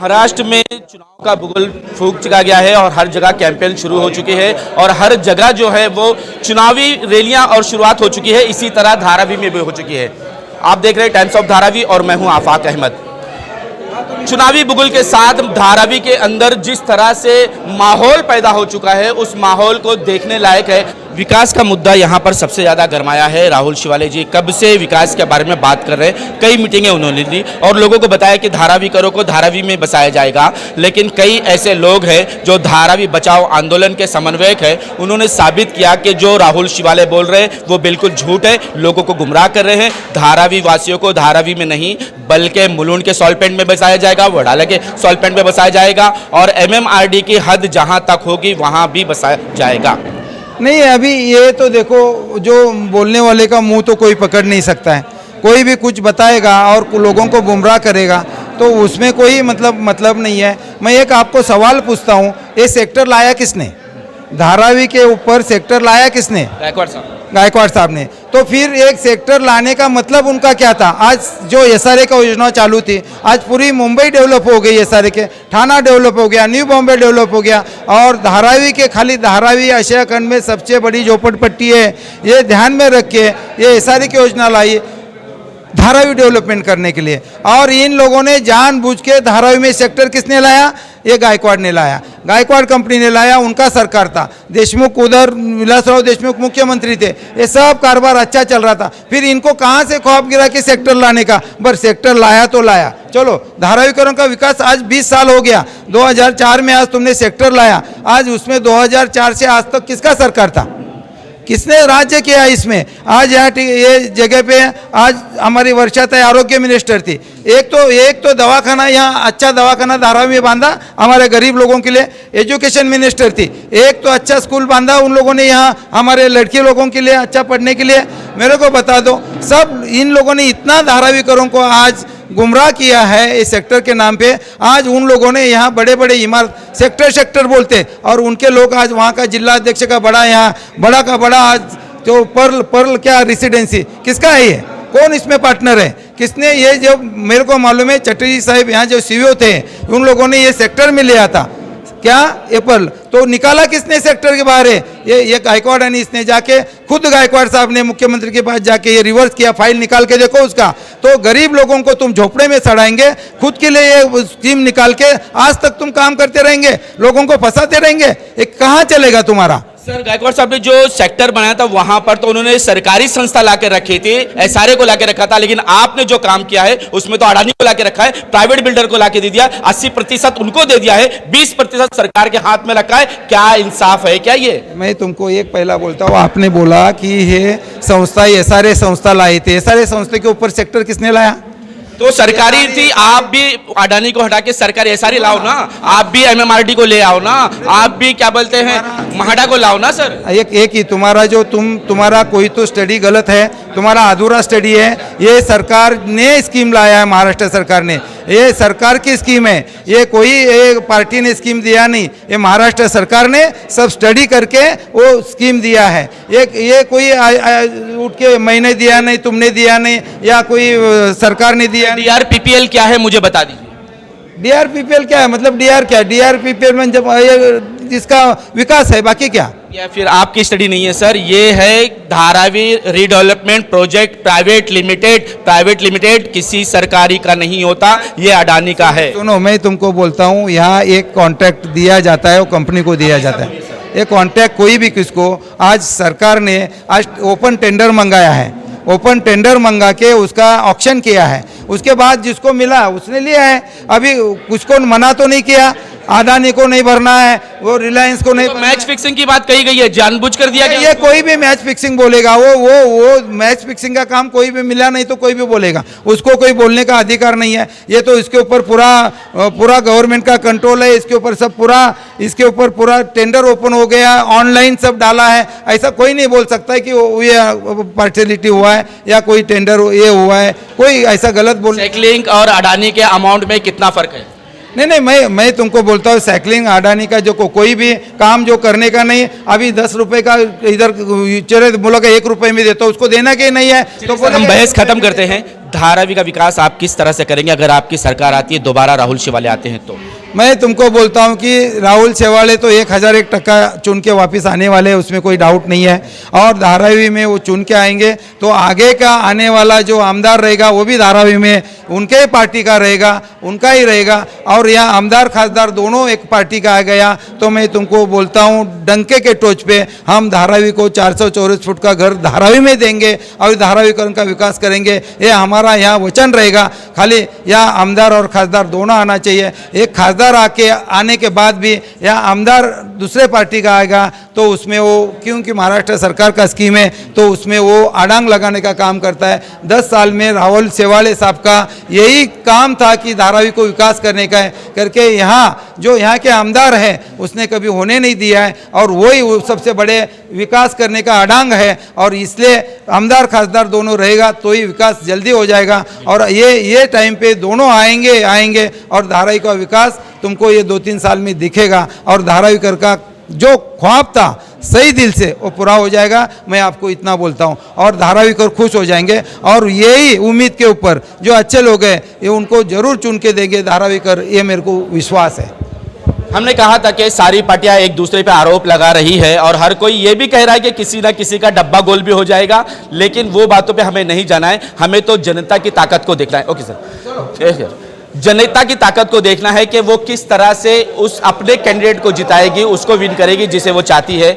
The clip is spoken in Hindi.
महाराष्ट्र में चुनाव का बुगल फूंक चुका गया है और हर जगह कैंपेन शुरू हो चुकी है और हर जगह जो है वो चुनावी रैलियां और शुरुआत हो चुकी है। इसी तरह धारावी में भी हो चुकी है। आप देख रहे हैं टाइम्स ऑफ धारावी और मैं हूं आफाक अहमद। चुनावी बुगल के साथ धारावी के अंदर जिस तरह से माहौल पैदा हो चुका है उस माहौल को देखने लायक है। विकास का मुद्दा यहाँ पर सबसे ज़्यादा गरमाया है। राहुल शिवाले जी कब से विकास के बारे में बात कर रहे हैं, कई मीटिंगें उन्होंने ली और लोगों को बताया कि धारावी करो को धारावी में बसाया जाएगा। लेकिन कई ऐसे लोग हैं जो धारावी बचाओ आंदोलन के समन्वयक हैं, उन्होंने साबित किया कि जो राहुल शिवाले बोल रहे हैं वो बिल्कुल झूठ है, लोगों को गुमराह कर रहे हैं। धारावी वासियों को धारावी में नहीं बल्कि मुलुंड के सॉल्पेंट में बसाया जाएगा, वडाला के सॉल्पेंट में बसाया जाएगा और MMRD की हद जहाँ तक होगी वहाँ भी बसाया जाएगा। नहीं, अभी ये तो देखो, जो बोलने वाले का मुंह तो कोई पकड़ नहीं सकता है। कोई भी कुछ बताएगा और लोगों को गुमराह करेगा तो उसमें कोई मतलब नहीं है। मैं एक आपको सवाल पूछता हूँ, ये सेक्टर लाया किसने? धारावी के ऊपर सेक्टर लाया किसने? गायकवाड़ साहब ने। तो फिर एक सेक्टर लाने का मतलब उनका क्या था? आज जो SRA का योजना चालू थी, आज पूरी मुंबई डेवलप हो गई, SRA के ठाणा डेवलप हो गया, न्यू बॉम्बे डेवलप हो गया और धारावी के खाली धारावी एशिया खंड में सबसे बड़ी झोपड़पट्टी है। ये ध्यान में रख के ये SRA की योजना लाई धारावी डेवलपमेंट करने के लिए। और इन लोगों ने जानबूझ के धारावी में सेक्टर किसने लाया? ये गायकवाड़ ने लाया, गायकवाड़ कंपनी ने लाया, उनका सरकार था। देशमुख उधर विलासराव देशमुख मुख्यमंत्री थे, ये सब कारोबार अच्छा चल रहा था। फिर इनको कहाँ से ख्वाब गिरा कि सेक्टर लाने का? बस सेक्टर लाया तो लाया। चलो, धारावीकरण का विकास आज 20 साल हो गया। 2004 में आज तुमने सेक्टर लाया, आज उसमें 2004 से आज तक किसका सरकार था? किसने राज्य किया इसमें? आज यहाँ ये जगह पे आज हमारी वर्षा तय आरोग्य मिनिस्टर थी। एक तो दवाखाना यहाँ अच्छा दवाखाना धारावी में बांधा हमारे गरीब लोगों के लिए। एजुकेशन मिनिस्टर थी, एक तो अच्छा स्कूल बांधा उन लोगों ने यहाँ हमारे लड़की लोगों के लिए अच्छा पढ़ने के लिए। मेरे को बता दो, सब इन लोगों ने इतना धारावीकरों को आज गुमराह किया है इस सेक्टर के नाम पे। आज उन लोगों ने यहाँ बड़े बड़े इमारत सेक्टर बोलते और उनके लोग आज वहाँ का जिला अध्यक्ष का बड़ा, यहाँ बड़ा का बड़ा आज जो पर्ल क्या रेसिडेंसी किसका है? ये कौन इसमें पार्टनर है? किसने ये? जो मेरे को मालूम है चटर्जी साहब यहाँ जो CEO थे उन लोगों ने ये सेक्टर में लिया था। क्या एप्पल तो निकाला किसने सेक्टर के बाहर है? ये गायकवाड़ ने। इसने जाके खुद गायकवाड़ साहब ने मुख्यमंत्री के पास जाके ये रिवर्स किया, फाइल निकाल के देखो उसका। तो गरीब लोगों को तुम झोपड़े में सड़ाएंगे, खुद के लिए ये स्कीम निकाल के आज तक तुम काम करते रहेंगे, लोगों को फंसाते रहेंगे। ये कहाँ चलेगा तुम्हारा? सर, गायकवाड़ साहब ने जो सेक्टर बनाया था वहां पर तो उन्होंने सरकारी संस्था लाके रखी थी, SRA को लाके रखा था। लेकिन आपने जो काम किया है उसमें तो अडानी को लाके रखा है, प्राइवेट बिल्डर को लाके दे दिया, 80% उनको दे दिया है, 20% सरकार के हाथ में रखा है। क्या इंसाफ है क्या ये? मैं तुमको एक पहला बोलता हूँ, आपने बोला कि ये संस्था SRA संस्था लाई थी। SRA संस्था के ऊपर सेक्टर किसने लाया? तो सरकारी थी। आप भी अडानी को हटा के सरकारी SRA लाओ ना, आप भी MMRD को ले आओ ना, आप भी क्या बोलते हैं महाडा को लाओ ना। सर, एक ही तुम्हारा कोई तो स्टडी गलत है, तुम्हारा अधूरा स्टडी है। ये सरकार ने स्कीम लाया है, महाराष्ट्र सरकार ने, ये सरकार की स्कीम है, ये कोई एक पार्टी ने स्कीम दिया नहीं, ये महाराष्ट्र सरकार ने सब स्टडी करके वो स्कीम दिया है। ये कोई उठ के मैंने दिया नहीं, तुमने दिया नहीं, या कोई सरकार ने दिया। DRPPL क्या है मुझे बता दीजिए। DRPPL क्या है? मतलब DR क्या? DRPPL में जब जिसका विकास है, बाकी क्या? या फिर आपकी स्टडी नहीं है सर, ये है Dharavi redevelopment project private limited किसी सरकारी का नहीं होता, ये अडानी का है। सुनो, मैं तुमको बोलता हूँ, यहाँ एक कॉन्ट्रैक्ट दिया जाता है, वो कंपनी को दिया जाता है। ये कॉन्ट्रैक्ट कोई भी किसको, आज सरकार ने आज ओपन टेंडर मंगाया है, ओपन टेंडर मंगा के उसका ऑक्शन किया है, उसके बाद जिसको मिला उसने लिया है। अभी उसको मना तो नहीं किया, अडानी को नहीं भरना है, वो रिलायंस को नहीं तो भरना मैच है। फिक्सिंग की बात कही गई है, जानबूझकर दिया गया। ये कोई भी मैच फिक्सिंग बोलेगा, वो मैच फिक्सिंग का काम कोई भी मिला नहीं तो कोई भी बोलेगा, उसको कोई बोलने का अधिकार नहीं है। ये तो इसके ऊपर पूरा गवर्नमेंट का कंट्रोल है, इसके ऊपर सब इसके ऊपर पूरा टेंडर ओपन हो गया, ऑनलाइन सब डाला है। ऐसा कोई नहीं बोल सकता है कि ये पार्शलिटी हुआ है या कोई टेंडर ये हुआ है, कोई ऐसा गलत बोल। साइकिलिंग और अडानी के अमाउंट में कितना फर्क है? नहीं, मैं तुमको बोलता हूँ, साइकिलिंग अडानी का जो कोई भी काम जो करने का नहीं, अभी 10 रुपए का इधर चले बोला 1 रुपए में देता हूँ, उसको देना कि नहीं है तो हम बहस खत्म करते हैं। धारावी का विकास आप किस तरह से करेंगे अगर आपकी सरकार आती है, दोबारा राहुल शिवाले आते हैं तो? मैं तुमको बोलता हूं कि राहुल शेवाड़े तो 1001% चुन के वापस आने वाले हैं, उसमें कोई डाउट नहीं है। और धारावी में वो चुन के आएंगे तो आगे का आने वाला जो आमदार रहेगा वो भी धारावी में उनके ही पार्टी का रहेगा, उनका ही रहेगा। और यहाँ आमदार खासदार दोनों एक पार्टी का आ गया तो मैं तुमको बोलता हूँ डंके के टोच पे हम धारावी को 424 फुट का घर धारावी में देंगे और धारावीकरण का विकास करेंगे। ये हमारा यहाँ वचन रहेगा। खाली यहाँ आमदार और खासदार दोनों आना चाहिए। एक खासदार आने के बाद भी या आमदार दूसरे पार्टी का आएगा तो उसमें वो, क्योंकि महाराष्ट्र सरकार का स्कीम है तो उसमें वो आड़ांग लगाने का काम करता है। 10 साल में राहुल शेवाड़े साहब का यही काम था कि धारावी को विकास करने का है करके यहाँ के आमदार हैं उसने कभी होने नहीं दिया है और वही सबसे बड़े विकास करने का आड़ांग है। और इसलिए आमदार खासदार दोनों रहेगा तो ही विकास जल्दी हो जाएगा। और ये टाइम पे दोनों आएंगे और धारावी का विकास तुमको ये 2-3 साल में दिखेगा और धारावीकर का जो ख्वाब था सही दिल से वो पूरा हो जाएगा। मैं आपको इतना बोलता हूँ और धारावीकर खुश हो जाएंगे और यही उम्मीद के ऊपर जो अच्छे लोग हैं ये उनको जरूर चुन के देंगे धारावीकर, ये मेरे को विश्वास है। हमने कहा था कि सारी पार्टियां एक दूसरे पे आरोप लगा रही है और हर कोई ये भी कह रहा है कि किसी ना किसी का डब्बा गोल भी हो जाएगा, लेकिन वो बातों पे हमें नहीं जाना है। हमें तो जनता की ताकत को देखना है। ओके सर, जनता की ताकत को देखना है कि वो किस तरह से उस अपने कैंडिडेट को जिताएगी, उसको विन करेगी जिसे वो चाहती है।